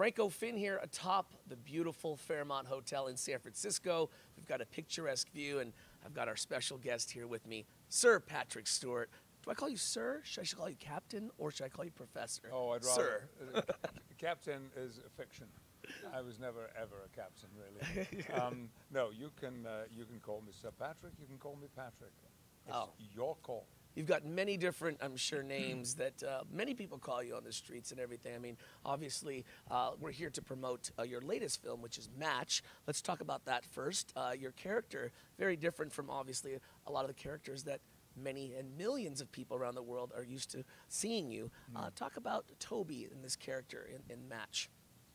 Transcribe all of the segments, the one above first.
Franco Finn here atop the beautiful Fairmont Hotel in San Francisco. We've got a picturesque view, and I've got our special guest here with me, Sir Patrick Stewart. Do I call you sir? Should I call you captain, or should I call you professor? Oh, I'd rather. Sir. Captain is a fiction. I was never ever a captain, really. No, you can call me Sir Patrick. You can call me Patrick. It's your call. You've got many different, I'm sure, names that many people call you on the streets and everything. I mean, obviously, we're here to promote your latest film, which is Match. Let's talk about that first. Your character, very different from, obviously, a lot of the characters that many and millions of people around the world are used to seeing you. Talk about Tobi in this character in Match.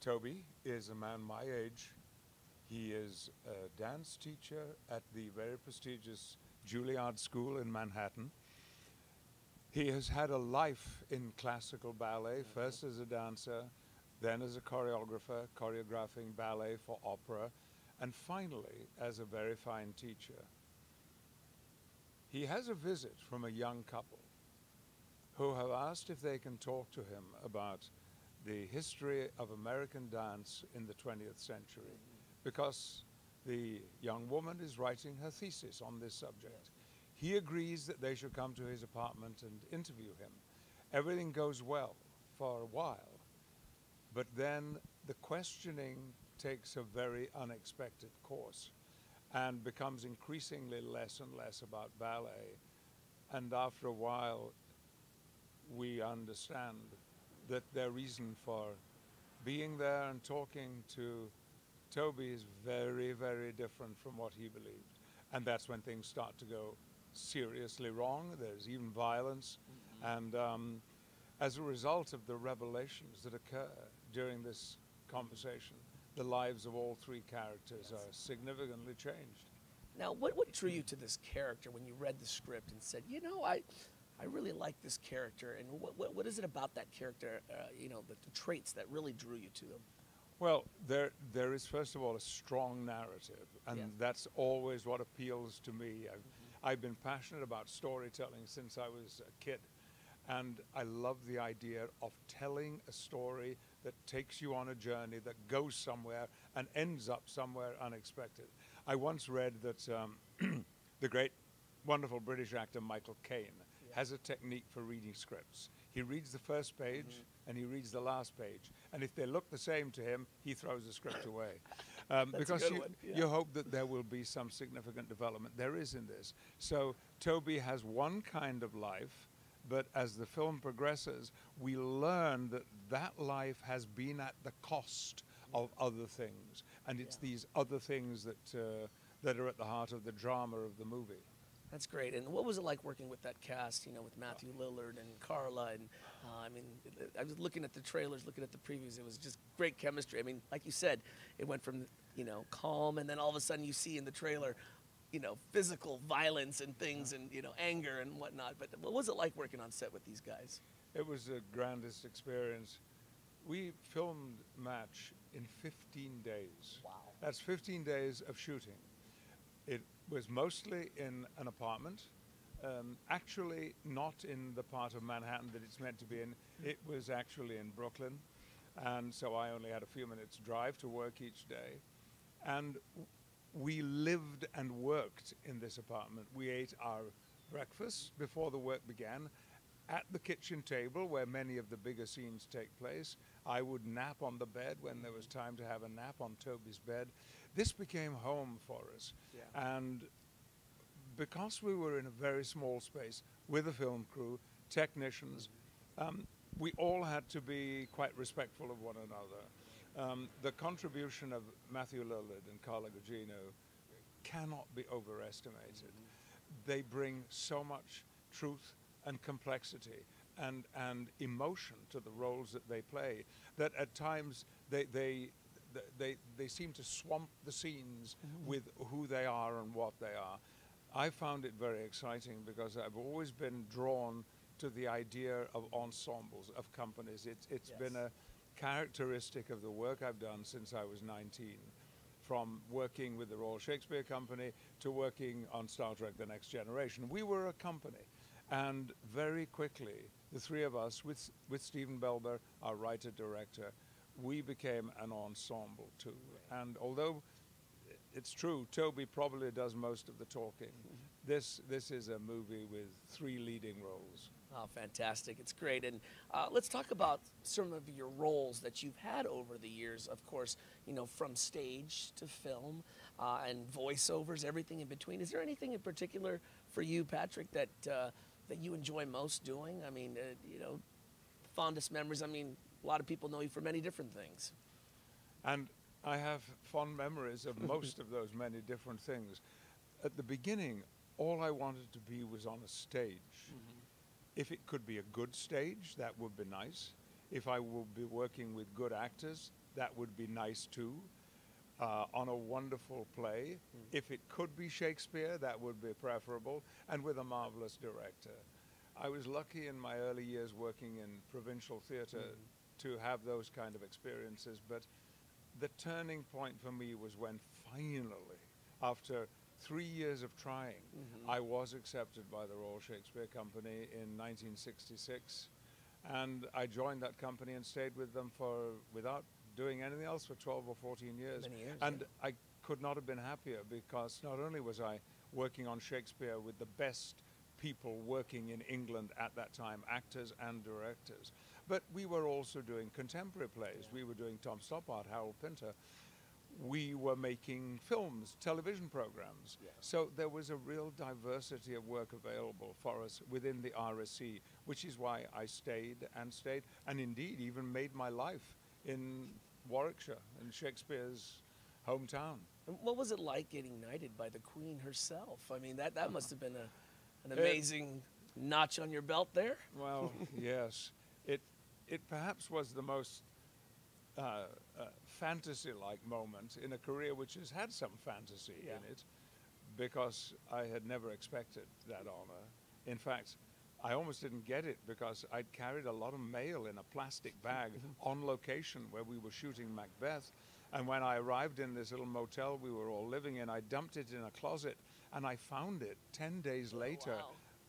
Tobi is a man my age. He is a dance teacher at the very prestigious Juilliard School in Manhattan. He has had a life in classical ballet, first as a dancer, then as a choreographer, choreographing ballet for opera, and finally as a very fine teacher. He has a visit from a young couple who have asked if they can talk to him about the history of American dance in the 20th century, because the young woman is writing her thesis on this subject. He agrees that they should come to his apartment and interview him. Everything goes well for a while, but then the questioning takes a very unexpected course and becomes increasingly less and less about ballet. And after a while, we understand that their reason for being there and talking to Tobi is very, very different from what he believed. And that's when things start to go seriously wrong. There's even violence. And as a result of the revelations that occur during this conversation, the lives of all three characters are significantly changed. Now, what drew you to this character when you read the script and said, you know, I really like this character, and what is it about that character, you know, the traits that really drew you to them? Well, there is, first of all, a strong narrative, and that's always what appeals to me. I've been passionate about storytelling since I was a kid, and I love the idea of telling a story that takes you on a journey, that goes somewhere and ends up somewhere unexpected. I once read that the great, wonderful British actor Michael Caine has a technique for reading scripts. He reads the first page and he reads the last page, and if they look the same to him, he throws the script away. Because you hope that there will be some significant development. There is in this. So Tobi has one kind of life, but as the film progresses, we learn that that life has been at the cost of other things, and it's these other things that are at the heart of the drama of the movie. That's great. And what was it like working with that cast, you know, with Matthew Lillard and Carla? And I mean, I was looking at the trailers, looking at the previews. It was just great chemistry. I mean, like you said, it went from, you know, calm, and then all of a sudden you see in the trailer, you know, physical violence and things, and, you know, anger and whatnot. But what was it like working on set with these guys? It was the grandest experience. We filmed Match in 15 days. Wow. That's 15 days of shooting. It was mostly in an apartment, actually not in the part of Manhattan that it's meant to be in. It was actually in Brooklyn, and so I only had a few minutes drive to work each day. And we lived and worked in this apartment. We ate our breakfast before the work began at the kitchen table where many of the bigger scenes take place. I would nap on the bed when there was time to have a nap on Tobi's bed. This became home for us. And because we were in a very small space with a film crew, technicians, we all had to be quite respectful of one another. The contribution of Matthew Lillard and Carla Gugino cannot be overestimated. They bring so much truth and complexity and emotion to the roles that they play that at times they seem to swamp the scenes with who they are and what they are. I found it very exciting because I've always been drawn to the idea of ensembles, of companies. It's been a characteristic of the work I've done since I was 19, from working with the Royal Shakespeare Company to working on Star Trek: The Next Generation. We were a company, and very quickly, the three of us, with Stephen Belber, our writer-director, we became an ensemble too. And although it's true, Tobi probably does most of the talking, this is a movie with 3 leading roles. Oh, fantastic. It's great. And let's talk about some of your roles that you've had over the years, of course, you know, from stage to film and voiceovers, everything in between. Is there anything in particular for you, Patrick, that you enjoy most doing? I mean, you know, fondest memories. I mean, a lot of people know you for many different things. And I have fond memories of most of those many different things. At the beginning, all I wanted to be was on a stage. If it could be a good stage, that would be nice. If I would be working with good actors, that would be nice too. On a wonderful play, if it could be Shakespeare, that would be preferable, and with a marvelous director. I was lucky in my early years working in provincial theater to have those kind of experiences, but the turning point for me was when finally, after 3 years of trying, I was accepted by the Royal Shakespeare Company in 1966, and I joined that company and stayed with them without doing anything else for 12 or 14 years. Many years, and I could not have been happier, because not only was I working on Shakespeare with the best people working in England at that time, actors and directors, but we were also doing contemporary plays. We were doing Tom Stoppard, Harold Pinter. We were making films, television programs. So there was a real diversity of work available for us within the RSC, which is why I stayed, and indeed even made my life in Warwickshire, in Shakespeare's hometown. And what was it like getting knighted by the Queen herself? I mean, that must have been an amazing notch on your belt there. Well, yes. It perhaps was the most fantasy-like moment in a career which has had some fantasy in it, because I had never expected that honor. In fact, I almost didn't get it, because I'd carried a lot of mail in a plastic bag on location where we were shooting Macbeth. And when I arrived in this little motel we were all living in, I dumped it in a closet, and I found it 10 days later.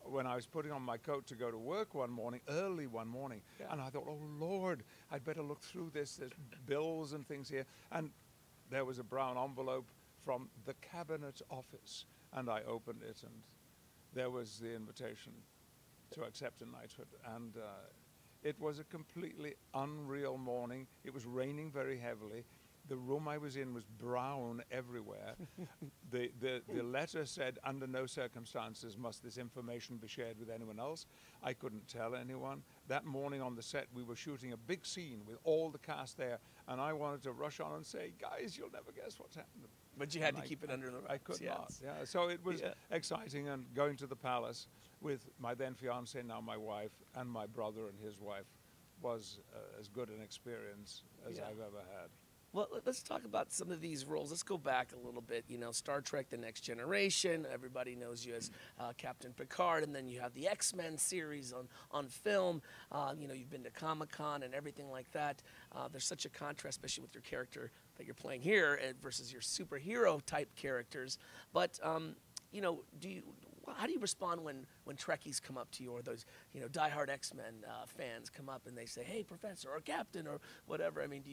When I was putting on my coat to go to work one morning, early one morning, and I thought, oh Lord, I'd better look through this. There's bills and things here. And there was a brown envelope from the Cabinet Office, and I opened it, and there was the invitation to accept a knighthood. And it was a completely unreal morning. It was raining very heavily. The room I was in was brown everywhere. The letter said, under no circumstances must this information be shared with anyone else. I couldn't tell anyone. That morning on the set, we were shooting a big scene with all the cast there, and I wanted to rush on and say, guys, you'll never guess what's happened. But you had to keep it under the ropes. I could not, So it was exciting, and going to the palace with my then fiancée, now my wife, and my brother and his wife was as good an experience as I've ever had. Well, let's talk about some of these roles. Let's go back a little bit. You know, Star Trek: The Next Generation. Everybody knows you as Captain Picard, and then you have the X-Men series on film. You know, you've been to Comic-Con and everything like that. There's such a contrast, especially with your character that you're playing here versus your superhero type characters. But you know, how do you respond when Trekkies come up to you, or those, you know, diehard X-Men fans come up and they say, "Hey, Professor," or "Captain," or whatever? I mean,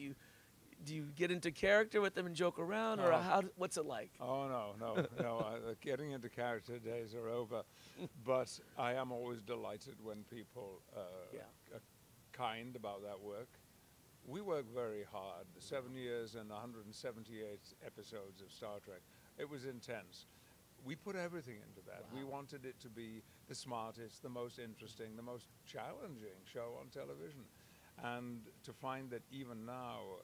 do you get into character with them and joke around, or what's it like? Oh, no. Getting into character days are over. But I am always delighted when people are kind about that work. We work very hard. 7 years and 178 episodes of Star Trek. It was intense. We put everything into that. We wanted it to be the smartest, the most interesting, the most challenging show on television. And to find that even now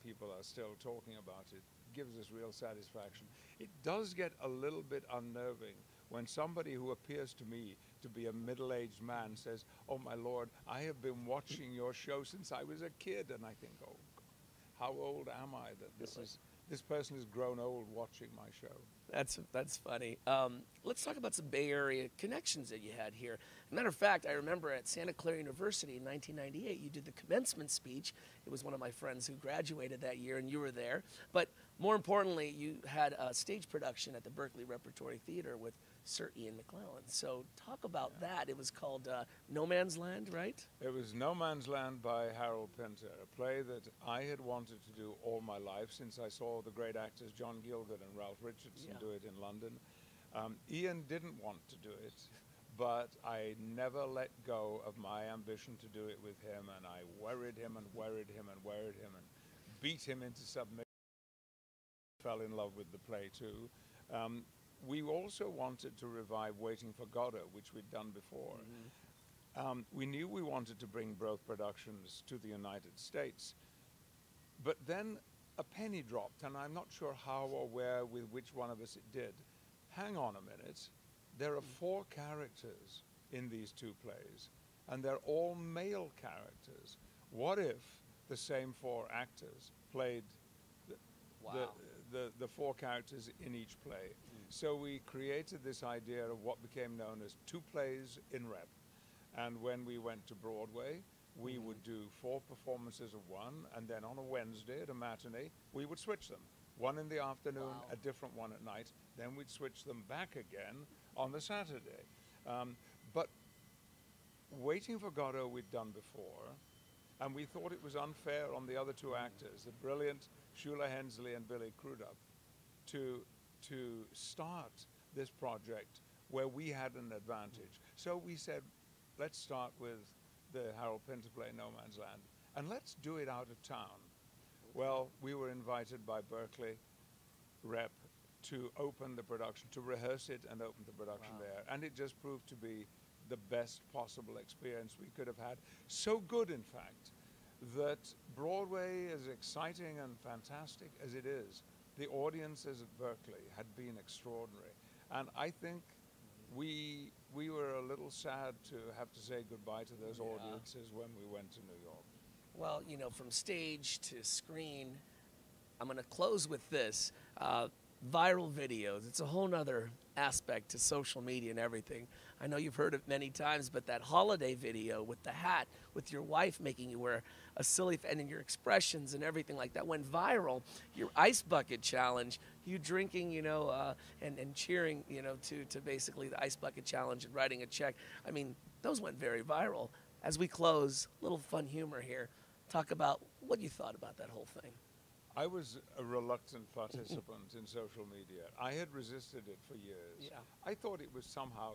people are still talking about it gives us real satisfaction. It does get a little bit unnerving when somebody who appears to me to be a middle-aged man says, "Oh my Lord, I have been watching your show since I was a kid." And I think, oh God, how old am I that this person has grown old watching my show? That's funny. Let's talk about some Bay Area connections that you had here. Matter of fact, I remember at Santa Clara University in 1998, you did the commencement speech. It was one of my friends who graduated that year, and you were there. But more importantly, you had a stage production at the Berkeley Repertory Theater with Sir Ian McClellan. So talk about that. It was called No Man's Land, right? It was No Man's Land by Harold Pinter, a play that I had wanted to do all my life since I saw the great actors John Gielgud and Ralph Richardson do it in London. Ian didn't want to do it, but I never let go of my ambition to do it with him, and I worried him and worried him and worried him and beat him into submission. Fell in love with the play too. We also wanted to revive Waiting for Godot, which we'd done before. We knew we wanted to bring both productions to the United States, but then a penny dropped, and I'm not sure how or where with which one of us it did. Hang on a minute. There are 4 characters in these 2 plays, and they're all male characters. What if the same 4 actors played the 4 characters in each play? So we created this idea of what became known as 2 plays in rep. And when we went to Broadway, we would do 4 performances of one, and then on a Wednesday at a matinee, we would switch them. One in the afternoon, a different one at night. Then we'd switch them back again on the Saturday. But Waiting for Godot we'd done before, and we thought it was unfair on the other 2 actors, the brilliant Shula Hensley and Billy Crudup, to start this project where we had an advantage. So we said, let's start with the Harold Pinter play, No Man's Land, and let's do it out of town. Well, we were invited by Berkeley Rep to open the production, to rehearse it and open the production there. And it just proved to be the best possible experience we could have had. So good, in fact, that Broadway, as exciting and fantastic as it is, the audiences at Berkeley had been extraordinary. And I think we were a little sad to have to say goodbye to those audiences when we went to New York. Well, you know, from stage to screen, I'm going to close with this. Viral videos, it's a whole nother aspect to social media and everything. I know you've heard it many times, but that holiday video with the hat, with your wife making you wear a silly, and your expressions and everything like that went viral. Your ice bucket challenge, you drinking, you know, and cheering, you know, to basically the ice bucket challenge and writing a check. I mean, those went very viral. As we close, a little fun humor here. Talk about what you thought about that whole thing. I was a reluctant participant in social media. I had resisted it for years. I thought it was somehow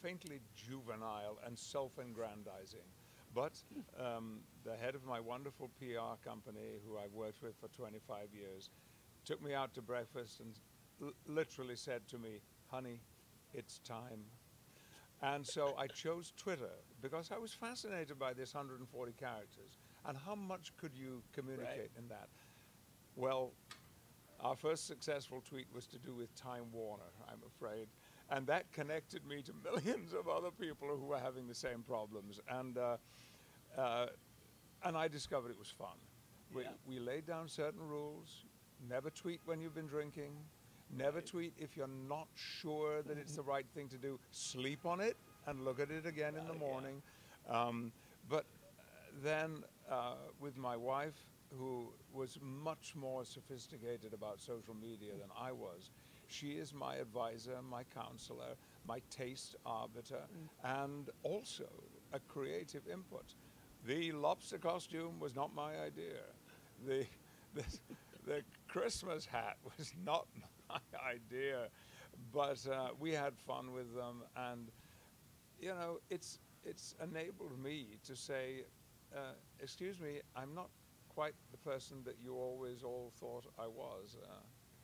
faintly juvenile and self-aggrandizing. But the head of my wonderful PR company, who I've worked with for 25 years, took me out to breakfast and literally said to me, "Honey, it's time." And so I chose Twitter because I was fascinated by this 140 characters and how much could you communicate in that. Well, our first successful tweet was to do with Time Warner, I'm afraid, and that connected me to millions of other people who were having the same problems, and I discovered it was fun. We laid down certain rules: never tweet when you've been drinking, never tweet if you're not sure that it's the right thing to do. Sleep on it and look at it again in the morning. But then with my wife, who was much more sophisticated about social media than I was, she is my advisor, my counselor, my taste arbiter, and also a creative input. The lobster costume was not my idea. The Christmas hat was not my idea, but we had fun with them, and you know, it's enabled me to say, excuse me, I'm not quite the person that you always all thought I was.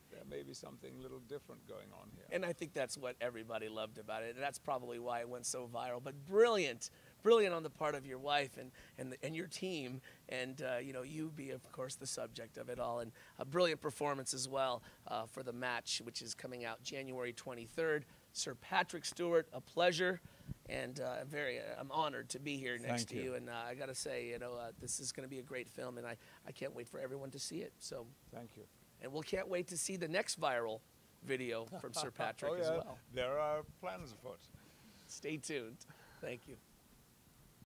There may be something a little different going on here. And I think that's what everybody loved about it, and that's probably why it went so viral. But brilliant on the part of your wife and your team, and you know, you be of course the subject of it all, and a brilliant performance as well for the match, which is coming out January 23rd. Sir Patrick Stewart, a pleasure, and I'm honored to be here next to you. And I got to say, you know, this is going to be a great film, and I can't wait for everyone to see it. So thank you. And we can't wait to see the next viral video from Sir Patrick oh, yeah. as well. There are plans afoot. Stay tuned. Thank you.